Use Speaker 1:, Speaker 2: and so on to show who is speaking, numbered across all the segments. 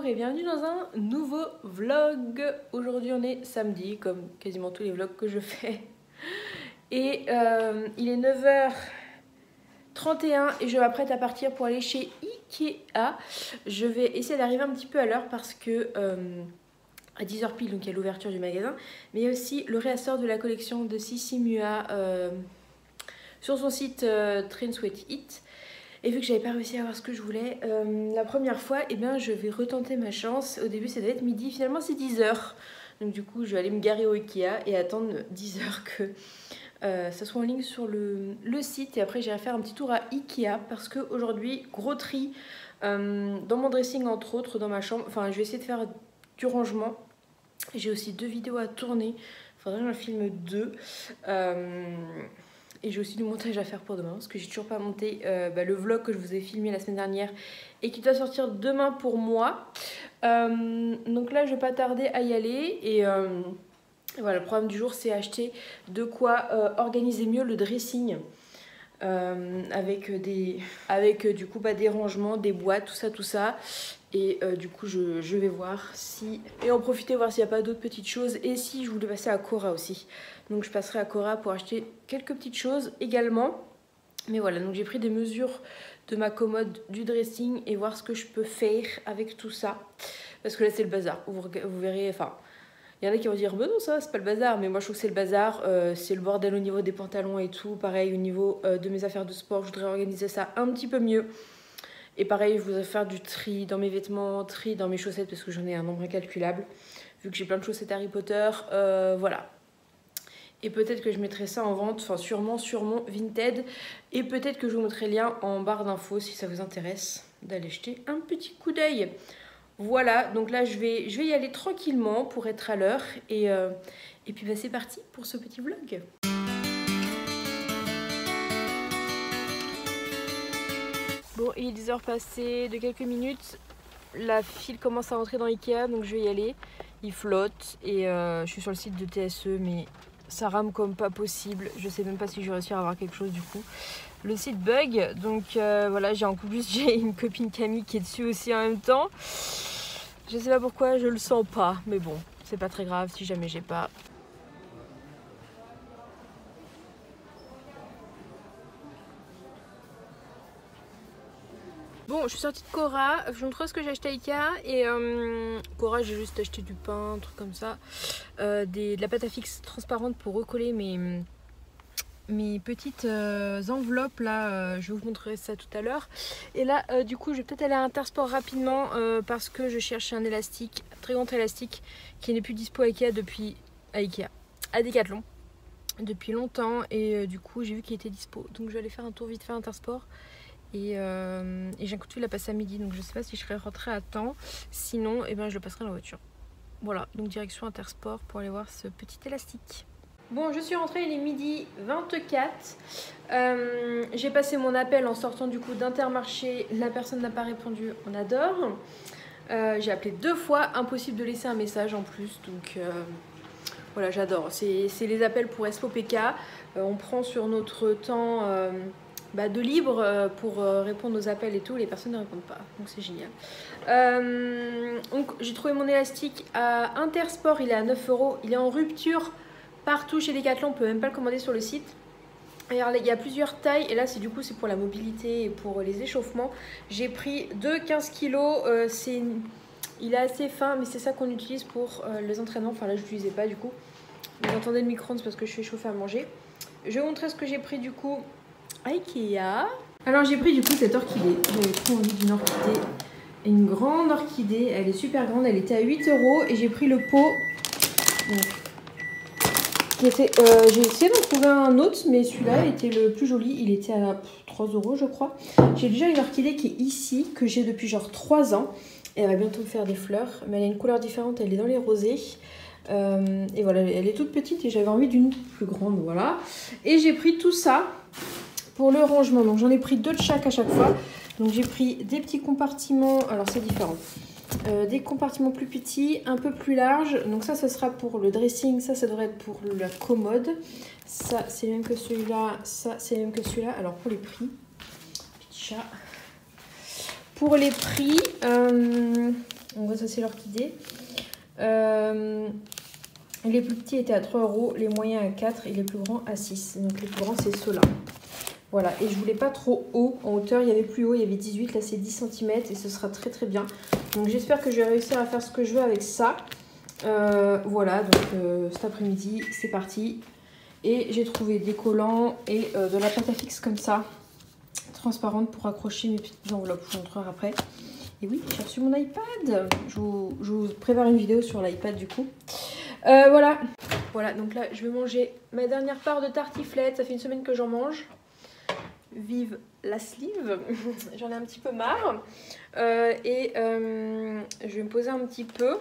Speaker 1: et bienvenue dans un nouveau vlog. Aujourd'hui on est samedi comme quasiment tous les vlogs que je fais. Et il est 9h31 et je m'apprête à partir pour aller chez Ikea. Je vais essayer d'arriver un petit peu à l'heure parce que à 10h pile, donc il y a l'ouverture du magasin. Mais il y a aussi le réassort de la collection de Sissi Mua sur son site Train Sweat It. Et vu que j'avais pas réussi à avoir ce que je voulais la première fois, eh bien je vais retenter ma chance. Au début ça devait être midi, finalement c'est 10h. Donc du coup je vais aller me garer au Ikea et attendre 10h que ça soit en ligne sur le site. Et après j'irai faire un petit tour à Ikea parce qu'aujourd'hui gros tri dans mon dressing entre autres, dans ma chambre. Enfin je vais essayer de faire du rangement. J'ai aussi 2 vidéos à tourner, il faudrait que j'en filme 2. Et j'ai aussi du montage à faire pour demain parce que j'ai toujours pas monté le vlog que je vous ai filmé la semaine dernière et qui doit sortir demain pour moi. Donc là je vais pas tarder à y aller et voilà, le programme du jour c'est acheter de quoi organiser mieux le dressing avec du coup des rangements, des boîtes, tout ça. Et du coup je vais voir si... Et en profiter voir s'il n'y a pas d'autres petites choses. Et si je voulais passer à Cora aussi. Donc je passerai à Cora pour acheter quelques petites choses également. Mais voilà, donc j'ai pris des mesures de ma commode du dressing et voir ce que je peux faire avec tout ça. Parce que là c'est le bazar. Vous verrez, enfin... Il y en a qui vont dire, bah non ça c'est pas le bazar. Mais moi je trouve que c'est le bazar. C'est le bordel au niveau des pantalons et tout. Pareil au niveau de mes affaires de sport. Je voudrais organiser ça un petit peu mieux. Et pareil, je voudrais faire du tri dans mes vêtements, tri dans mes chaussettes parce que j'en ai un nombre incalculable. Vu que j'ai plein de chaussettes Harry Potter, voilà. Et peut-être que je mettrai ça en vente, enfin sûrement sur mon Vinted. Et peut-être que je vous mettrai le lien en barre d'infos si ça vous intéresse d'aller jeter un petit coup d'œil. Voilà, donc là je vais y aller tranquillement pour être à l'heure. Et puis c'est parti pour ce petit vlog. Bon, il est 10h passées de quelques minutes. La file commence à rentrer dans Ikea, donc je vais y aller. Il flotte et je suis sur le site de TSE, mais ça rame comme pas possible. Je sais même pas si je vais réussir à avoir quelque chose du coup. Le site bug, donc voilà, j'ai une copine Camille qui est dessus aussi en même temps. Je sais pas pourquoi, je le sens pas, mais bon, c'est pas très grave si jamais j'ai pas. Bon, je suis sortie de Cora, je vous montre ce que j'ai acheté à Ikea. Et Cora, j'ai juste acheté du pain, un truc comme ça. De la pâte à fixe transparente pour recoller mes petites enveloppes là. Je vous montrerai ça tout à l'heure. Et là, du coup, je vais peut-être aller à Intersport rapidement parce que je cherche un élastique, un très grand élastique qui n'est plus dispo à Ikea à Decathlon depuis longtemps. Et du coup, j'ai vu qu'il était dispo. Donc, je vais aller faire un tour vite fait à Intersport. Et j'ai un coup de fil à passer à midi, donc je sais pas si je serai rentrée à temps. Sinon, eh ben, je le passerai dans la voiture. Voilà, donc direction Intersport pour aller voir ce petit élastique. Bon, je suis rentrée, il est midi 24. J'ai passé mon appel en sortant du coup d'Intermarché. La personne n'a pas répondu, on adore. J'ai appelé 2 fois, impossible de laisser un message en plus. Donc voilà, j'adore. C'est les appels pour SPOPK. On prend sur notre temps... de libre pour répondre aux appels et tout, les personnes ne répondent pas, donc c'est génial. Donc j'ai trouvé mon élastique à Intersport, il est à 9 €, il est en rupture partout chez Decathlon, on peut même pas le commander sur le site. Alors, il y a plusieurs tailles et là c'est pour la mobilité et pour les échauffements. J'ai pris 15 kg, il est assez fin mais c'est ça qu'on utilise pour les entraînements, enfin là je l'utilisais pas du coup. Vous entendez le micro-ondes parce que je suis chauffée à manger. Je vais vous montrer ce que j'ai pris du coup à Ikea. Alors j'ai pris du coup cette orchidée, j'avais trop envie d'une orchidée, une grande orchidée, elle est super grande, elle était à 8 € et j'ai pris le pot. J'ai essayé d'en trouver un autre mais celui-là était le plus joli, il était à 3 € je crois. J'ai déjà une orchidée qui est ici, que j'ai depuis genre 3 ans et elle va bientôt me faire des fleurs, mais elle a une couleur différente, elle est dans les rosés. Et voilà, elle est toute petite et j'avais envie d'une plus grande, voilà. Et j'ai pris tout ça pour le rangement, donc j'en ai pris 2 de chaque à chaque fois. Donc j'ai pris des petits compartiments, alors c'est différent. Des compartiments plus petits, un peu plus larges. Donc ça, ce sera pour le dressing, ça devrait être pour la commode. Ça, c'est même que celui-là, ça, c'est même que celui-là. Alors pour les prix, petit chat. Pour les prix, Donc ça c'est l'orchidée. Les plus petits étaient à 3 €, les moyens à 4 et les plus grands à 6. Donc les plus grands c'est ceux-là. Voilà, et je voulais pas trop haut en hauteur, il y avait plus haut, il y avait 18, là c'est 10 cm et ce sera très très bien. Donc j'espère que je vais réussir à faire ce que je veux avec ça. Voilà, donc cet après-midi c'est parti. Et j'ai trouvé des collants et de la pâte à fixe comme ça, transparente pour accrocher mes petites enveloppes, je vous montrerai après. Et oui, j'ai reçu mon iPad, je vous prépare une vidéo sur l'iPad du coup. Voilà, donc là je vais manger ma dernière part de tartiflette, ça fait une semaine que j'en mange. Vive la sleeve, j'en ai un petit peu marre. Je vais me poser un petit peu.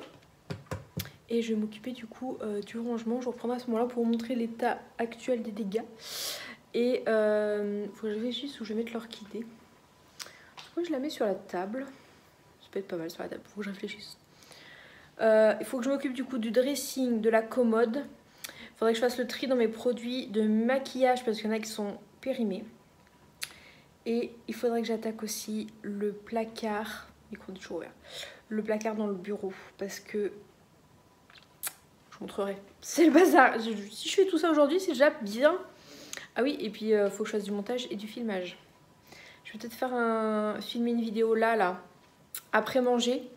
Speaker 1: Et je vais m'occuper du coup du rangement. Je reprendrai à ce moment-là pour vous montrer l'état actuel des dégâts. Et il faut que je réfléchisse où je vais mettre l'orchidée. Pourquoi je la mets sur la table? Ça peut être pas mal sur la table, il faut que je réfléchisse. Il faut que je m'occupe du coup du dressing, de la commode. Il faudrait que je fasse le tri dans mes produits de maquillage parce qu'il y en a qui sont périmés. Et il faudrait que j'attaque aussi le placard. Micro est toujours ouvert. Le placard dans le bureau parce que... Je vous montrerai. C'est le bazar. Si je fais tout ça aujourd'hui, c'est déjà bien. Ah oui, et puis faut que je fasse du montage et du filmage. Je vais peut-être filmer une vidéo là, après manger.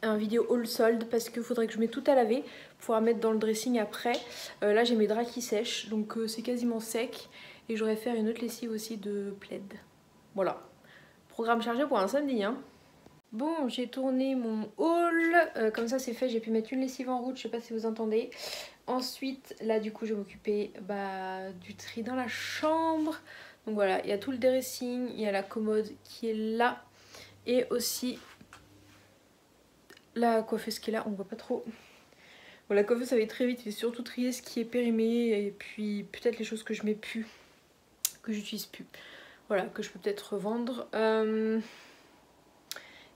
Speaker 1: Un vidéo haul solde parce qu'il faudrait que je mette tout à laver pour pouvoir mettre dans le dressing après. Là, j'ai mes draps qui sèchent, donc c'est quasiment sec. Et j'aurais faire une autre lessive aussi de plaid. Voilà. Programme chargé pour un samedi, hein. Bon, j'ai tourné mon haul, comme ça c'est fait, j'ai pu mettre une lessive en route, je sais pas si vous entendez. Ensuite, là du coup je vais m'occuper du tri dans la chambre. Donc voilà, il y a tout le dressing, il y a la commode qui est là. Et aussi la coiffeuse qui est là, on voit pas trop. Bon, la coiffeuse ça va être très vite, il faut surtout trier ce qui est périmé et puis peut-être les choses que je mets plus, que j'utilise plus. Voilà, que je peux peut-être revendre.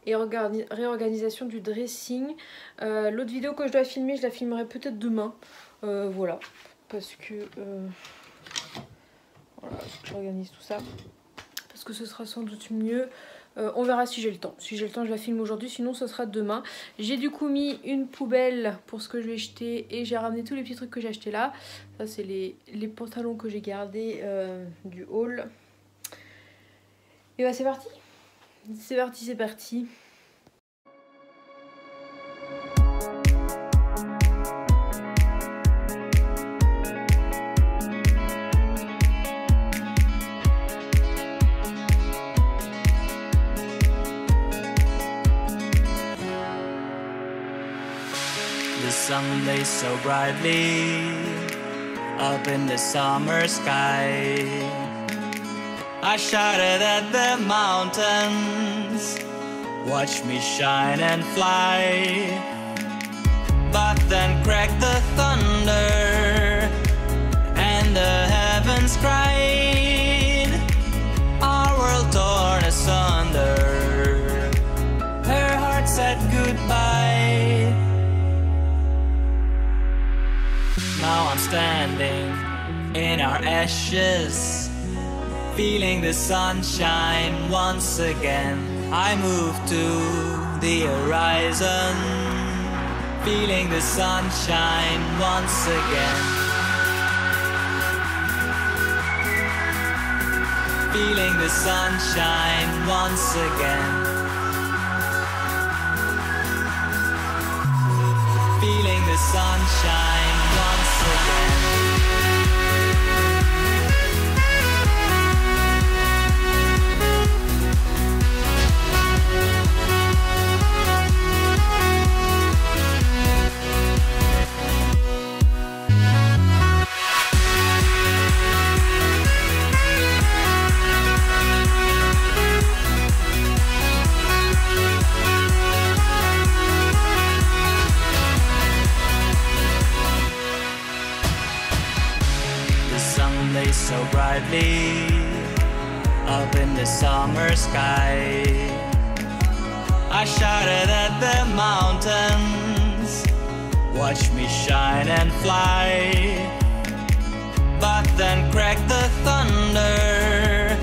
Speaker 1: Et réorganisation du dressing. L'autre vidéo que je dois filmer, je la filmerai peut-être demain. Voilà, parce que voilà, j'organise tout ça. Parce que ce sera sans doute mieux. On verra si j'ai le temps. Si j'ai le temps, je la filme aujourd'hui, sinon ce sera demain. J'ai du coup mis une poubelle pour ce que je vais jeter et j'ai ramené tous les petits trucs que j'ai achetés là. Ça, c'est les pantalons que j'ai gardés du haul. Et bah, c'est parti. C'est parti, c'est parti.
Speaker 2: The sun lays so brightly up in the summer sky. I shouted at the mountains, watch me shine and fly. But then cracked the thunder, and the heavens cried. Our world torn asunder, her heart said goodbye. Now I'm standing in our ashes, feeling the sunshine once again. I move to the horizon, feeling the sunshine once again. Feeling the sunshine once again. Feeling the sunshine once again. So brightly up in the summer sky, I shouted at the mountains, watch me shine and fly. But then cracked the thunder,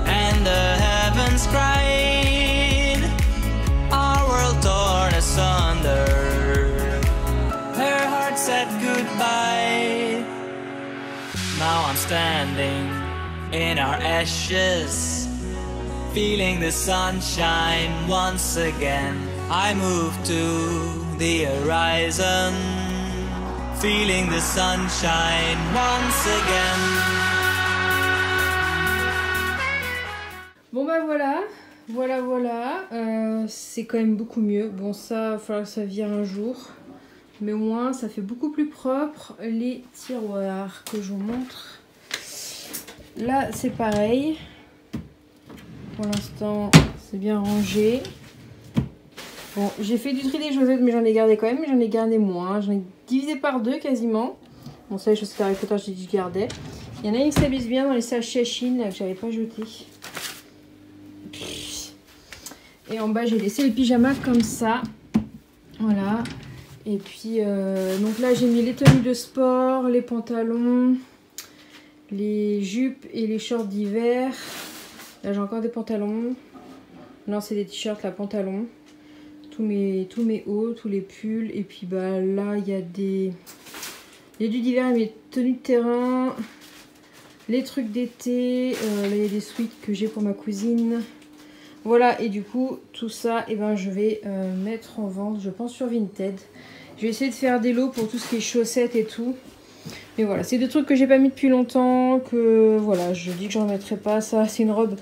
Speaker 2: and the heavens cried. Our world torn on standing in our ashes, feeling the sunshine once again. I move to the horizon, feeling the sunshine once again.
Speaker 1: Bon bah voilà, c'est quand même beaucoup mieux. Bon, ça, il va falloir que ça vire un jour. Mais au moins, ça fait beaucoup plus propre les tiroirs que je vous montre. Là, c'est pareil. Pour l'instant, c'est bien rangé. Bon, j'ai fait du tri des chaussettes, mais j'en ai gardé quand même. Mais j'en ai gardé moins. J'en ai divisé par deux quasiment. Bon, ça, les chaussettes Harry Potter, j'ai dit que je gardais. Il y en a une qui s'habille bien dans les sachets Chine là, que j'avais pas jeté. Et en bas, j'ai laissé les pyjamas comme ça. Voilà. Et puis, donc là, j'ai mis les tenues de sport, les pantalons, les jupes et les shorts d'hiver. Là, j'ai encore des pantalons. Non, c'est des t-shirts, là, pantalons. Tous mes hauts, tous les pulls. Et puis, bah, là, il y a des... Il y a du d'hiver et mes tenues de terrain. Les trucs d'été. Là, il y a des sweats que j'ai pour ma cousine. Voilà, et du coup, tout ça, eh ben, je vais mettre en vente, je pense, sur Vinted. Je vais essayer de faire des lots pour tout ce qui est chaussettes et tout. Mais voilà, c'est des trucs que j'ai pas mis depuis longtemps, que voilà, je dis que j'en remettrai pas. Ça, c'est une robe,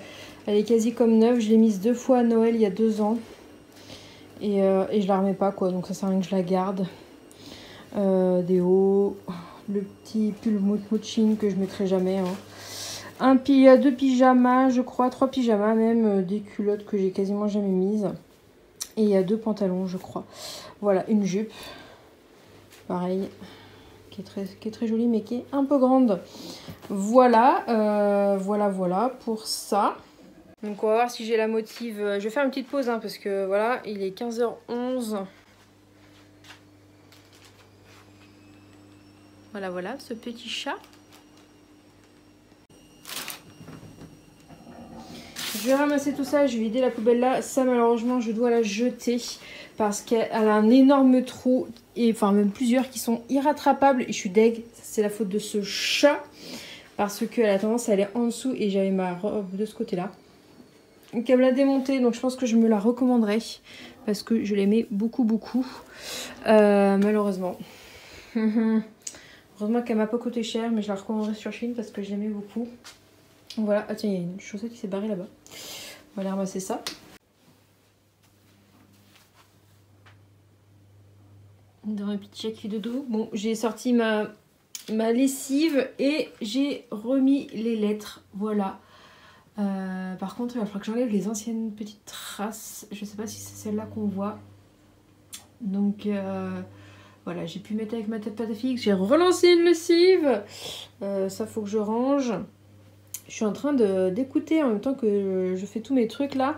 Speaker 1: elle est quasi comme neuve. Je l'ai mise 2 fois à Noël il y a 2 ans. Et je la remets pas, quoi. Donc ça sert à rien que je la garde. Des hauts, le petit pull moutmoutchine que je mettrai jamais, hein. 2 pyjamas, je crois, 3 pyjamas même, des culottes que j'ai quasiment jamais mises. Et il y a 2 pantalons, je crois. Voilà, une jupe, pareil, qui est très jolie, mais qui est un peu grande. Voilà, voilà pour ça. Donc on va voir si j'ai la motive. Je vais faire une petite pause, hein, parce que voilà, il est 15h11. Voilà, ce petit chat. Je vais ramasser tout ça, je vais vider la poubelle là. Ça, malheureusement, je dois la jeter parce qu'elle a un énorme trou, et enfin même plusieurs qui sont irrattrapables. Et je suis deg, c'est la faute de ce chat parce qu'elle a tendance à aller en dessous et j'avais ma robe de ce côté-là. Donc elle me l'a démontée, donc je pense que je me la recommanderais parce que je l'aimais beaucoup. Malheureusement. Heureusement qu'elle m'a pas coûté cher, mais je la recommanderais sur Chine parce que je l'aimais beaucoup. Voilà, ah tiens, il y a une chaussette qui s'est barrée là-bas. On va aller ramasser ça. Dans un petit sac de dos. Bon, j'ai sorti ma lessive et j'ai remis les lettres. Voilà. Par contre, il va falloir que j'enlève les anciennes petites traces. Je sais pas si c'est celle-là qu'on voit. Donc, voilà, j'ai pu mettre avec ma tête patafix. J'ai relancé une lessive. Ça, faut que je range. Je suis en train d'écouter en même temps que je fais tous mes trucs là.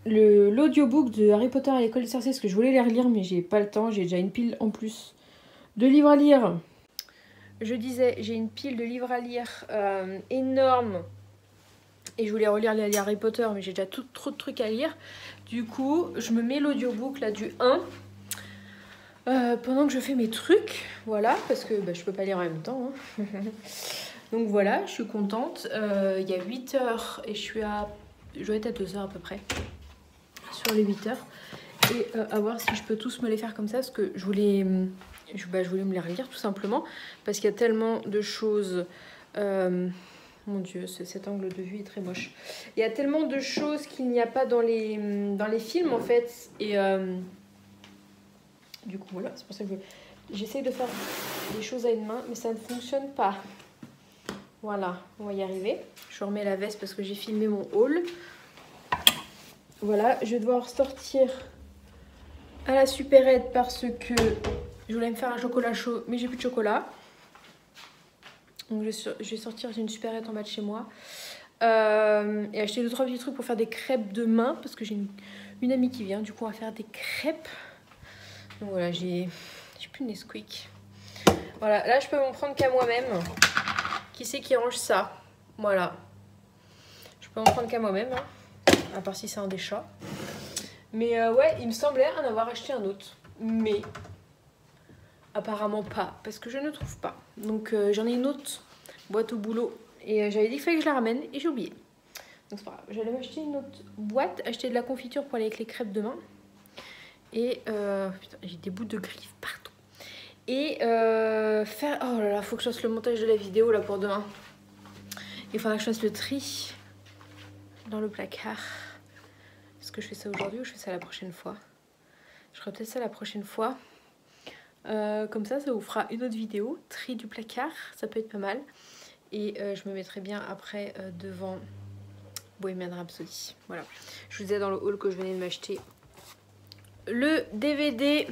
Speaker 1: L'audiobook de Harry Potter à l'école des sorciers, parce que je voulais les relire mais j'ai pas le temps. J'ai déjà une pile en plus de livres à lire. Je disais, j'ai une pile de livres à lire énorme. Et je voulais relire les Harry Potter mais j'ai déjà trop de trucs à lire. Du coup, je me mets l'audiobook là du 1. Pendant que je fais mes trucs, voilà, parce que bah, je peux pas lire en même temps, hein. Donc voilà, je suis contente. Il y a 8 heures et je dois être à 2 heures à peu près sur les 8 heures. Et à voir si je peux tous me les faire comme ça, parce que je voulais me les relire tout simplement, parce qu'il y a tellement de choses. Mon Dieu, cet angle de vue est très moche. Il y a tellement de choses qu'il n'y a pas dans les films en fait. Et du coup voilà, c'est pour ça que j'essaye de faire des choses à une main, mais ça ne fonctionne pas. Voilà, on va y arriver. Je remets la veste parce que j'ai filmé mon haul. Voilà, je vais devoir sortir à la supérette parce que je voulais me faire un chocolat chaud, mais j'ai plus de chocolat. Donc je vais sortir, j'ai une supérette en bas de chez moi. Et acheter 2-3 petits trucs pour faire des crêpes demain parce que j'ai une amie qui vient. Du coup, on va faire des crêpes. Donc voilà, j'ai plus de Nesquik. Voilà, là je peux m'en prendre qu'à moi-même. Qui c'est qui range ça? Voilà. Je peux m'en prendre qu'à moi-même, hein, à part si c'est un des chats. Mais ouais, il me semblait en avoir acheté un autre. Mais Apparemment pas, parce que je ne trouve pas. Donc j'en ai une autre boîte au boulot et j'avais dit qu'il fallait que je la ramène et j'ai oublié. Donc c'est pas grave, j'allais m'acheter une autre boîte, acheter de la confiture pour aller avec les crêpes demain. Et putain, j'ai des bouts de griffes partout. Et faire... Oh là là, faut que je fasse le montage de la vidéo là pour demain. Il faudra que je fasse le tri dans le placard. Est-ce que je fais ça aujourd'hui ou je fais ça la prochaine fois? Je ferai peut-être ça la prochaine fois. Comme ça vous fera une autre vidéo. Tri du placard, ça peut être pas mal. Et je me mettrai bien après devant Bohemian Rhapsody. Voilà. Je vous disais dans le haul que je venais de m'acheter le DVD.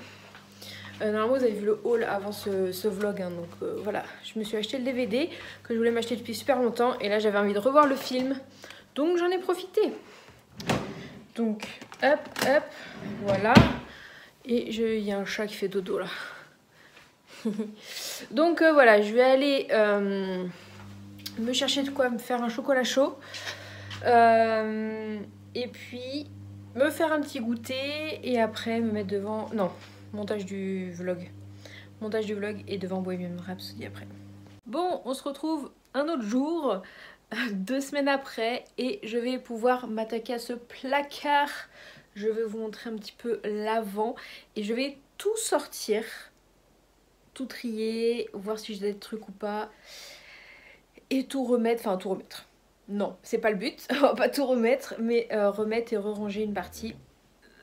Speaker 1: Normalement vous avez vu le haul avant ce vlog hein, donc voilà, je me suis acheté le DVD que je voulais m'acheter depuis super longtemps et là j'avais envie de revoir le film donc j'en ai profité. Donc hop hop voilà, et il y a un chat qui fait dodo là. Donc voilà, je vais aller me chercher de quoi me faire un chocolat chaud et puis me faire un petit goûter et après me mettre devant... Non, montage du vlog et devant Bohemian Rhapsody après. Bon, on se retrouve un autre jour, 2 semaines après, et je vais pouvoir m'attaquer à ce placard. Je vais vous montrer un petit peu l'avant et je vais tout sortir, tout trier, voir si j'ai des trucs ou pas et tout remettre, enfin tout remettre. Non, c'est pas le but, on va pas tout remettre, mais remettre et re-ranger une partie.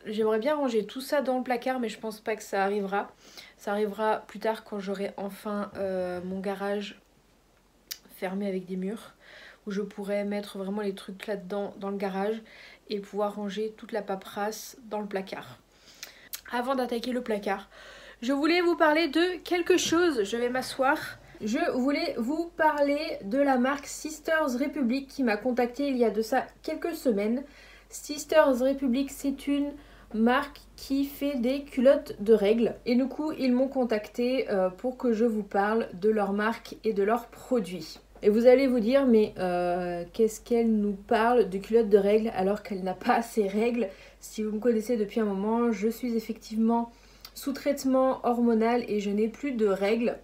Speaker 1: J'aimerais bien ranger tout ça dans le placard, mais je pense pas que ça arrivera. Ça arrivera plus tard quand j'aurai enfin mon garage fermé avec des murs, où je pourrai mettre vraiment les trucs là-dedans dans le garage et pouvoir ranger toute la paperasse dans le placard. Avant d'attaquer le placard, je voulais vous parler de quelque chose. Je vais m'asseoir. Je voulais vous parler de la marque Sisters Republic qui m'a contactée il y a de ça quelques semaines. Sisters Republic, c'est une marque qui fait des culottes de règles. Et du coup, ils m'ont contacté pour que je vous parle de leur marque et de leurs produits. Et vous allez vous dire, mais qu'est-ce qu'elle nous parle de culottes de règles alors qu'elle n'a pas ses règles? Si vous me connaissez depuis un moment, je suis effectivement sous traitement hormonal et je n'ai plus de règles.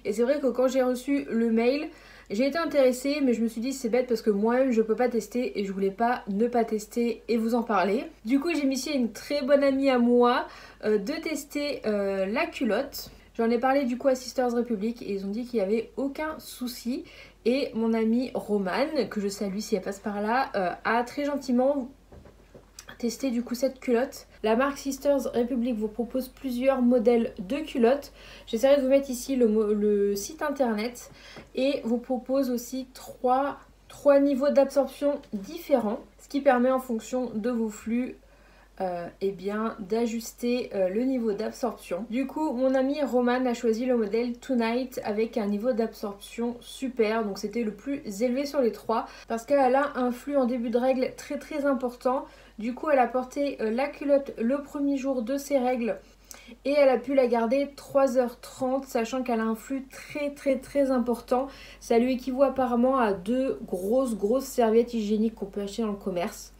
Speaker 1: Et c'est vrai que quand j'ai reçu le mail, j'ai été intéressée, mais je me suis dit c'est bête parce que moi-même je peux pas tester et je voulais pas ne pas tester et vous en parler. Du coup j'ai initié une très bonne amie à moi de tester la culotte. J'en ai parlé du coup à Sisters Republic et ils ont dit qu'il n'y avait aucun souci. Et mon amie Romane, que je salue si elle passe par là, a très gentiment testé du coup cette culotte. La marque Sisters Republic vous propose plusieurs modèles de culottes. J'essaierai de vous mettre ici le site internet et vous propose aussi trois niveaux d'absorption différents, ce qui permet en fonction de vos flux eh bien d'ajuster le niveau d'absorption. Du coup mon amie Romane a choisi le modèle Tonight avec un niveau d'absorption super, donc c'était le plus élevé sur les trois parce qu'elle a un flux en début de règle très important. Du coup elle a porté la culotte le premier jour de ses règles et elle a pu la garder 3h30 sachant qu'elle a un flux très important. Ça lui équivaut apparemment à 2 grosses serviettes hygiéniques qu'on peut acheter dans le commerce.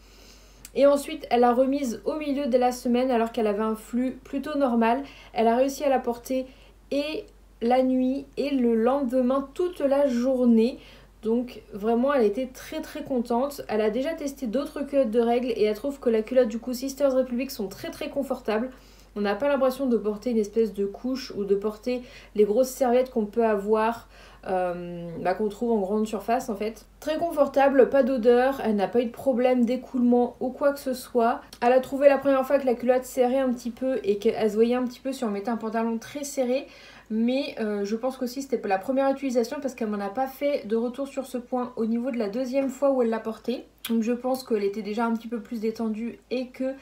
Speaker 1: Et ensuite, elle l'a remise au milieu de la semaine alors qu'elle avait un flux plutôt normal. Elle a réussi à la porter et la nuit et le lendemain toute la journée. Donc vraiment, elle était très contente. Elle a déjà testé d'autres culottes de règles et elle trouve que la culotte du coup Sisters Republic sont très confortables. On n'a pas l'impression de porter une espèce de couche ou de porter les grosses serviettes qu'on peut avoir, qu'on trouve en grande surface en fait. Très confortable, pas d'odeur, elle n'a pas eu de problème d'écoulement ou quoi que ce soit. Elle a trouvé la première fois que la culotte serrait un petit peu et qu'elle se voyait un petit peu si on mettait un pantalon très serré. Mais je pense qu'aussi c'était la première utilisation parce qu'elle m'en a pas fait de retour sur ce point au niveau de la deuxième fois où elle l'a portée. Donc je pense qu'elle était déjà un petit peu plus détendue et qu'il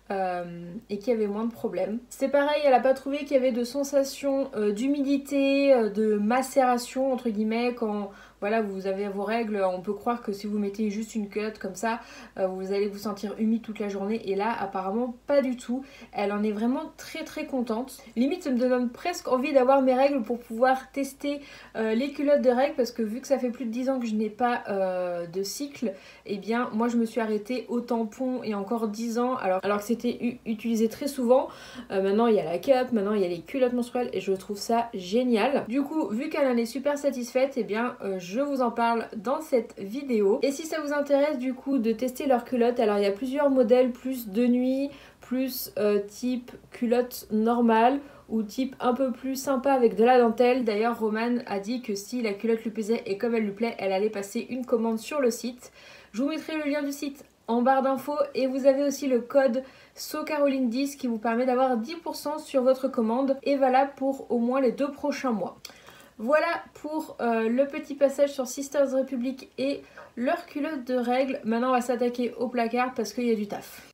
Speaker 1: y avait moins de problèmes. C'est pareil, elle n'a pas trouvé qu'il y avait de sensation d'humidité, de macération entre guillemets quand voilà, vous avez vos règles. On peut croire que si vous mettez juste une culotte comme ça, vous allez vous sentir humide toute la journée et là apparemment pas du tout. Elle en est vraiment très contente. Limite ça me donne presque envie d'avoir mes règles pour pouvoir tester les culottes de règles parce que vu que ça fait plus de 10 ans que je n'ai pas de cycle, eh bien bien, moi je me suis arrêtée au tampon il y a encore 10 ans alors que c'était utilisé très souvent. Maintenant il y a la cup, maintenant il y a les culottes menstruelles et je trouve ça génial. Du coup, vu qu'elle en est super satisfaite, et bien je vous en parle dans cette vidéo. Et si ça vous intéresse du coup de tester leurs culottes, alors il y a plusieurs modèles, plus de nuit, plus type culotte normale ou type un peu plus sympa avec de la dentelle. D'ailleurs Romane a dit que si la culotte lui plaisait et comme elle lui plaît, elle allait passer une commande sur le site. Je vous mettrai le lien du site en barre d'infos et vous avez aussi le code SoCaroline10 qui vous permet d'avoir 10% sur votre commande et valable pour au moins les 2 prochains mois. Voilà pour le petit passage sur Sisters Republic et leur culotte de règles. Maintenant on va s'attaquer au placard parce qu'il y a du taf.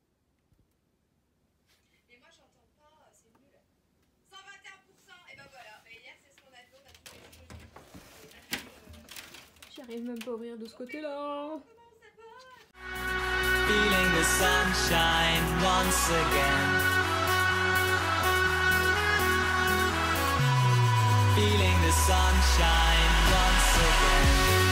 Speaker 1: J'arrive même pas à ouvrir de ce côté-là.
Speaker 2: Feeling the sunshine once again. Feeling the sunshine once again.